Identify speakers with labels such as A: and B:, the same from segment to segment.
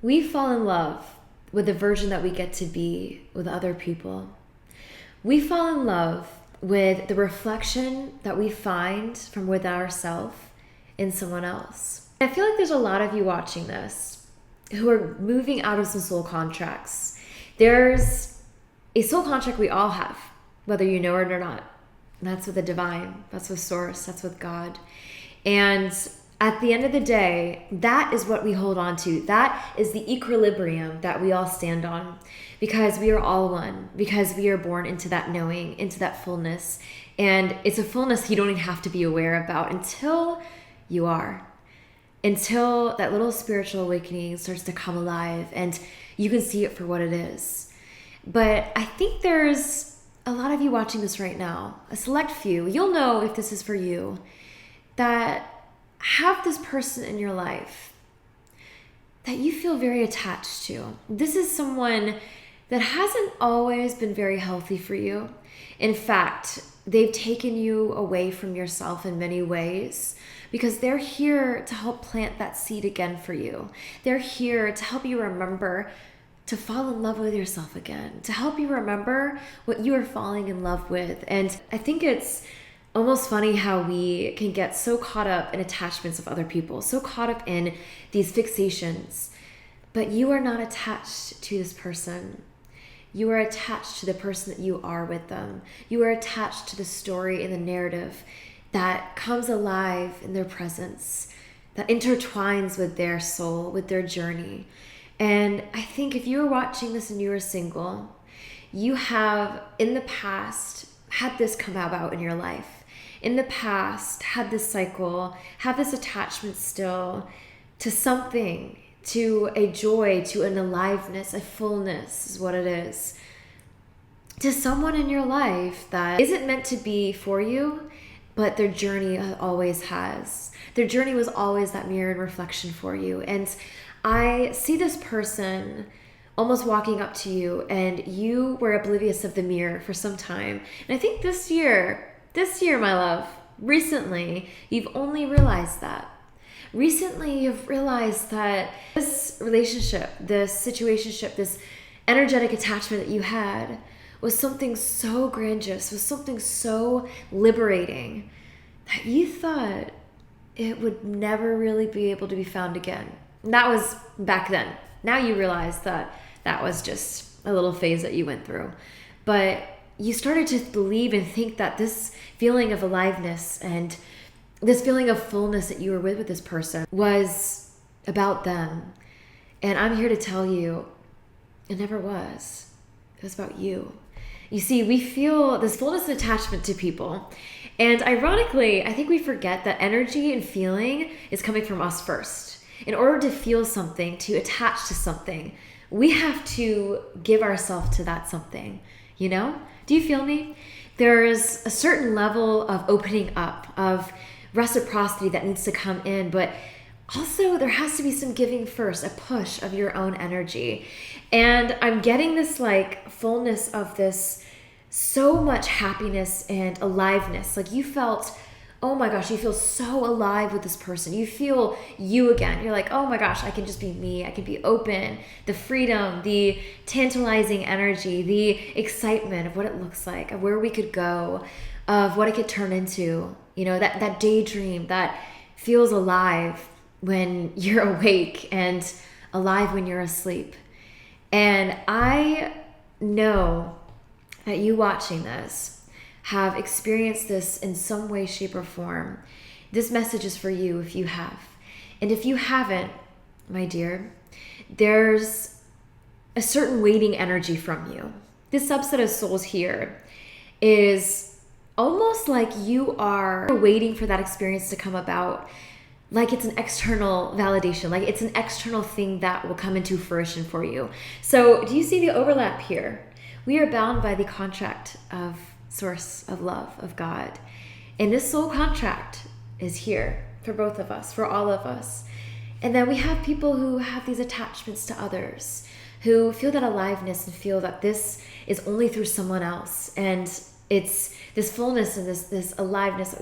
A: We fall in love with the version that we get to be with other people. We fall in love with the reflection that we find from within ourselves in someone else. I feel like there's a lot of you watching this who are moving out of some soul contracts. There's a soul contract we all have, whether you know it or not. That's with the divine, that's with source, that's with God. And at the end of the day, that is what we hold on to. That is the equilibrium that we all stand on, because we are all one, because we are born into that knowing, into that fullness. And it's a fullness you don't even have to be aware about until you are. Until that little spiritual awakening starts to come alive and you can see it for what it is. But I think there's a lot of you watching this right now, a select few, you'll know if this is for you, that have this person in your life that you feel very attached to. This is someone that hasn't always been very healthy for you. In fact, they've taken you away from yourself in many ways, because they're here to help plant that seed again for you. They're here to help you remember to fall in love with yourself again, to help you remember what you are falling in love with. And I think it's almost funny how we can get so caught up in attachments of other people, so caught up in these fixations, but you are not attached to this person. You are attached to the person that you are with them. You are attached to the story and the narrative that comes alive in their presence, that intertwines with their soul, with their journey. And I think if you are watching this and you are single, you have in the past had this come about in your life. In the past, had this cycle, have this attachment still to something, to a joy, to an aliveness, a fullness is what it is. To someone in your life that isn't meant to be for you, but their journey always has. Their journey was always that mirror and reflection for you. And I see this person almost walking up to you and you were oblivious of the mirror for some time. And I think this year, my love, recently, you've only realized that. Recently, you've realized that this relationship, this situationship, this energetic attachment that you had was something so grandiose, was something so liberating that you thought it would never really be able to be found again. And that was back then. Now you realize that that was just a little phase that you went through. But you started to believe and think that this feeling of aliveness and this feeling of fullness that you were with this person was about them. And I'm here to tell you, it never was. It was about you. You see, we feel this fullness and attachment to people. And ironically, I think we forget that energy and feeling is coming from us first. In order to feel something, to attach to something, we have to give ourselves to that something, you know? Do you feel me? There's a certain level of opening up, of reciprocity that needs to come in, but also there has to be some giving first, a push of your own energy. And I'm getting this like fullness of this, so much happiness and aliveness. Like you felt, oh my gosh, you feel so alive with this person. You feel you again. You're like, oh my gosh, I can just be me. I can be open. The freedom, the tantalizing energy, the excitement of what it looks like, of where we could go, of what it could turn into. You know, that daydream that feels alive when you're awake and alive when you're asleep. And I know that you watching this have experienced this in some way, shape, or form. This message is for you if you have. And if you haven't, my dear, there's a certain waiting energy from you. This subset of souls here is almost like you are waiting for that experience to come about, like it's an external validation, like it's an external thing that will come into fruition for you. So do you see the overlap here? We are bound by the contract of source, of love, of God. And this soul contract is here for both of us, for all of us. And then we have people who have these attachments to others, who feel that aliveness and feel that this is only through someone else. And it's this fullness and this aliveness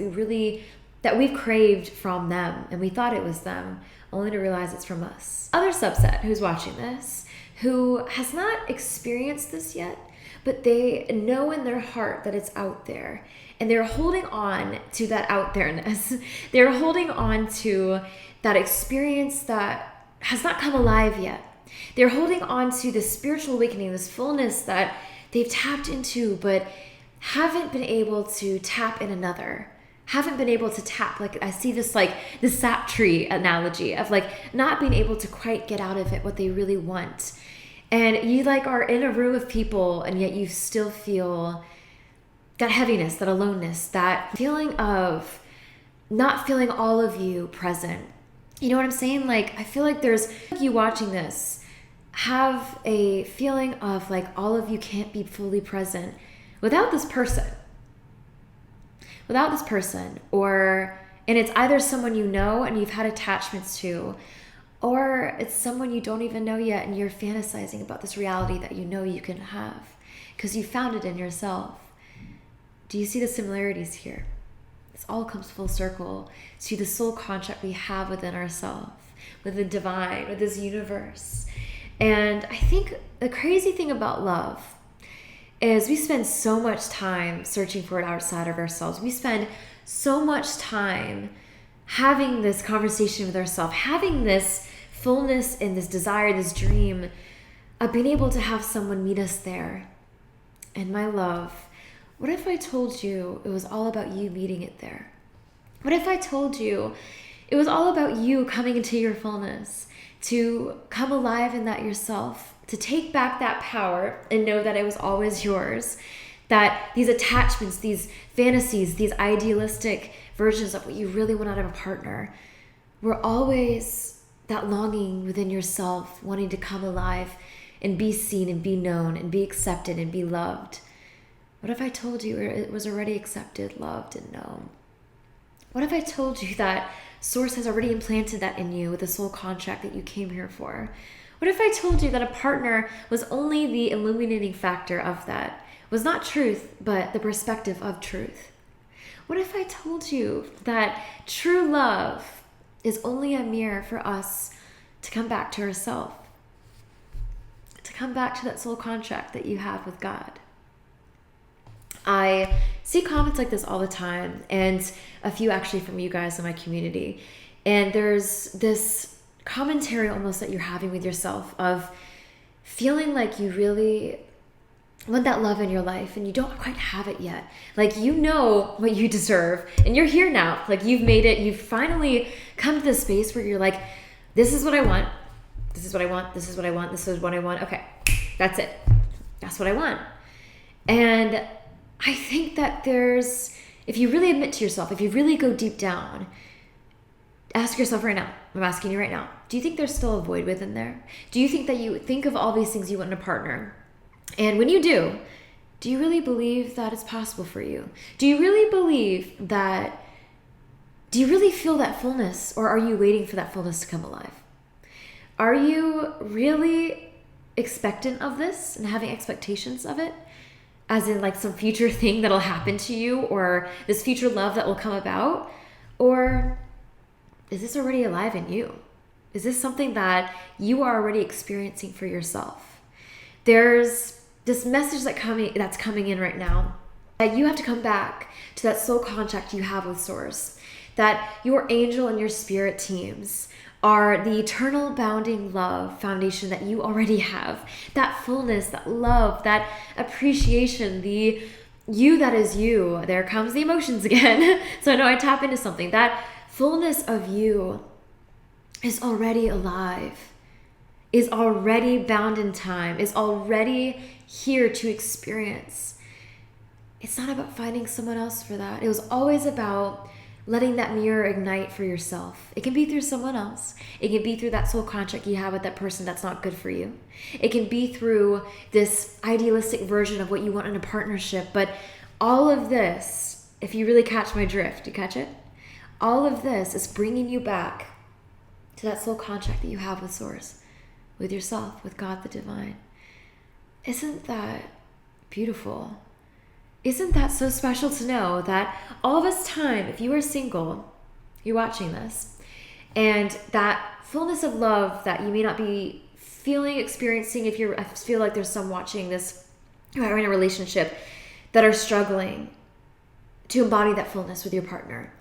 A: that we've craved from them. And we thought it was them only to realize it's from us. Other subset who's watching this, who has not experienced this yet, but they know in their heart that it's out there. And they're holding on to that out there-ness. They're holding on to that experience that has not come alive yet. They're holding on to this spiritual awakening, this fullness that they've tapped into, but haven't been able to tap in another. Haven't been able to tap, like I see this like the sap tree analogy of like not being able to quite get out of it what they really want. And you like are in a room of people and yet you still feel that heaviness, that aloneness, that feeling of not feeling all of you present. You know what I'm saying? Like, I feel like there's you watching this have a feeling of like all of you can't be fully present without this person. Without this person. And it's either someone you know and you've had attachments to, or it's someone you don't even know yet and you're fantasizing about this reality that you know you can have because you found it in yourself. Do you see the similarities here? This all comes full circle to the soul contract we have within ourselves, with the divine, with this universe. And I think the crazy thing about love is we spend so much time searching for it outside of ourselves. We spend so much time having this conversation with ourselves, having this fullness and this desire, this dream of being able to have someone meet us there. And my love, what if I told you it was all about you meeting it there? What if I told you it was all about you coming into your fullness, to come alive in that yourself, to take back that power and know that it was always yours, that these attachments, these fantasies, these idealistic versions of what you really want out of a partner were always that longing within yourself, wanting to come alive and be seen and be known and be accepted and be loved. What if I told you it was already accepted, loved, and known? What if I told you that Source has already implanted that in you with the soul contract that you came here for? What if I told you that a partner was only the illuminating factor of that? Was not truth, but the perspective of truth? What if I told you that true love is only a mirror for us to come back to ourselves? To come back to that soul contract that you have with God? I see comments like this all the time, and a few actually from you guys in my community. And there's this commentary almost that you're having with yourself of feeling like you really want that love in your life and you don't quite have it yet. Like, you know what you deserve and you're here now. Like, you've made it. You've finally come to this space where you're like, this is what I want. This is what I want. This is what I want. This is what I want. Okay, that's it. That's what I want. And I think that if you really admit to yourself, if you really go deep down, ask yourself right now, I'm asking you right now, do you think there's still a void within there? Do you think that you think of all these things you want in a partner? And when you do you really believe that it's possible for you? Do you really feel that fullness, or are you waiting for that fullness to come alive? Are you really expectant of this and having expectations of it? As in like some future thing that'll happen to you, or this future love that will come about? Or is this already alive in you? Is this something that you are already experiencing for yourself? There's this message that's coming in right now that you have to come back to that soul contract you have with Source, that your angel and your spirit teams are the eternal bounding love foundation that you already have. That fullness, that love, that appreciation, the you that is you. There comes the emotions again. So I know I tap into something. That fullness of you is already alive, is already bound in time, is already here to experience. It's not about finding someone else for that. It was always about letting that mirror ignite for yourself. It can be through someone else. It can be through that soul contract you have with that person that's not good for you. It can be through this idealistic version of what you want in a partnership. But all of this, if you really catch my drift, you catch it? All of this is bringing you back to that soul contract that you have with Source, with yourself, with God the Divine. Isn't that beautiful? Isn't that so special to know that all this time, if you are single, you're watching this, And that fullness of love that you may not be experiencing, I feel like there's some watching this who are in a relationship that are struggling to embody that fullness with your partner.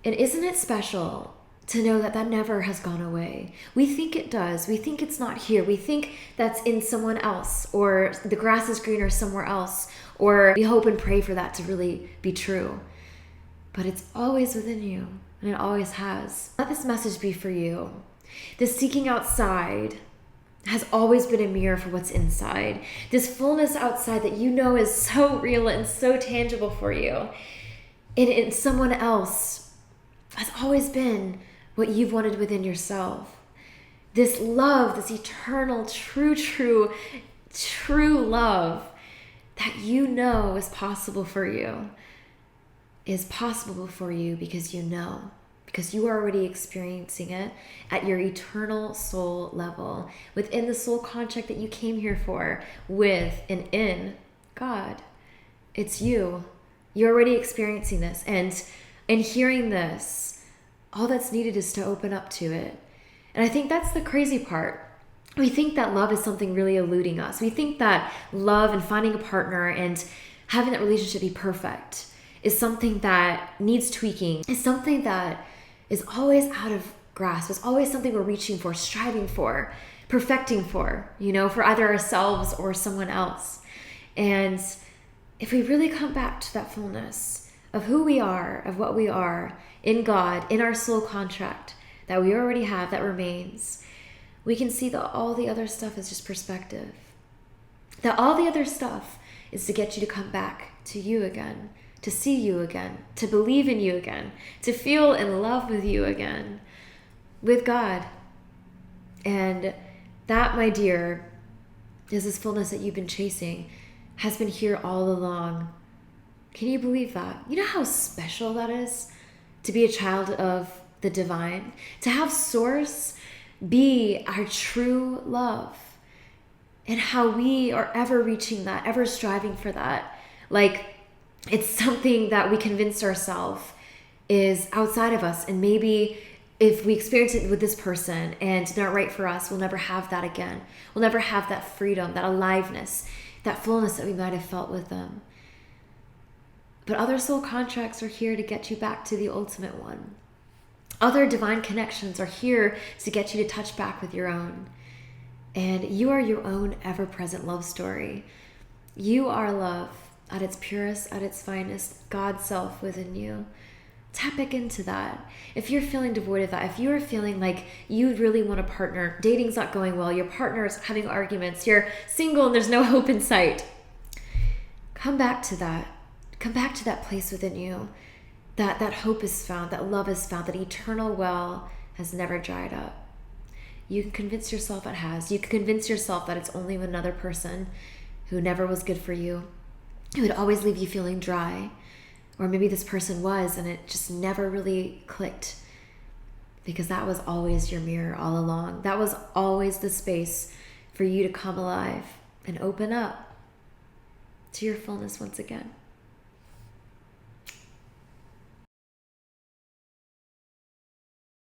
A: And isn't it special to know that that never has gone away? We think it does. We think it's not here. We think that's in someone else, or the grass is greener somewhere else, or we hope and pray for that to really be true. But it's always within you, and it always has. Let this message be for you. The seeking outside has always been a mirror for what's inside. This fullness outside that you know is so real and so tangible for you, and in someone else has always been what you've wanted within yourself. This love, this eternal, true love that you know is possible for you, is possible for you because you know. Because you are already experiencing it at your eternal soul level, within the soul contract that you came here for, with and in God. It's you. You're already experiencing this. And hearing this, all that's needed is to open up to it. And I think that's the crazy part. We think that love is something really eluding us. We think that love and finding a partner and having that relationship be perfect is something that needs tweaking, is something that is always out of grasp. It's always something we're reaching for, striving for, perfecting for, for either ourselves or someone else. And if we really come back to that fullness of who we are, of what we are in God, in our soul contract that we already have, that remains, we can see that all the other stuff is just perspective. That all the other stuff is to get you to come back to you again, to see you again, to believe in you again, to feel in love with you again, with God. And that, my dear, is this fullness that you've been chasing, has been here all along. Can you believe that? You know how special that is to be a child of the divine, to have Source be our true love, and how we are ever reaching that, ever striving for that. Like, it's something that we convince ourselves is outside of us. And maybe if we experience it with this person and not right for us, we'll never have that again. We'll never have that freedom, that aliveness, that fullness that we might have felt with them. But other soul contracts are here to get you back to the ultimate one. Other divine connections are here to get you to touch back with your own. And you are your own ever-present love story. You are love. At its purest, at its finest, God's self within you. Tap back into that. If you're feeling devoid of that, if you're feeling like you really want a partner, dating's not going well, your partner's having arguments, you're single and there's no hope in sight, come back to that. Come back to that place within you. That hope is found, that love is found, that eternal well has never dried up. You can convince yourself it has. You can convince yourself that it's only another person who never was good for you, it would always leave you feeling dry. Or maybe this person was, and it just never really clicked, because that was always your mirror all along. That was always the space for you to come alive and open up to your fullness once again.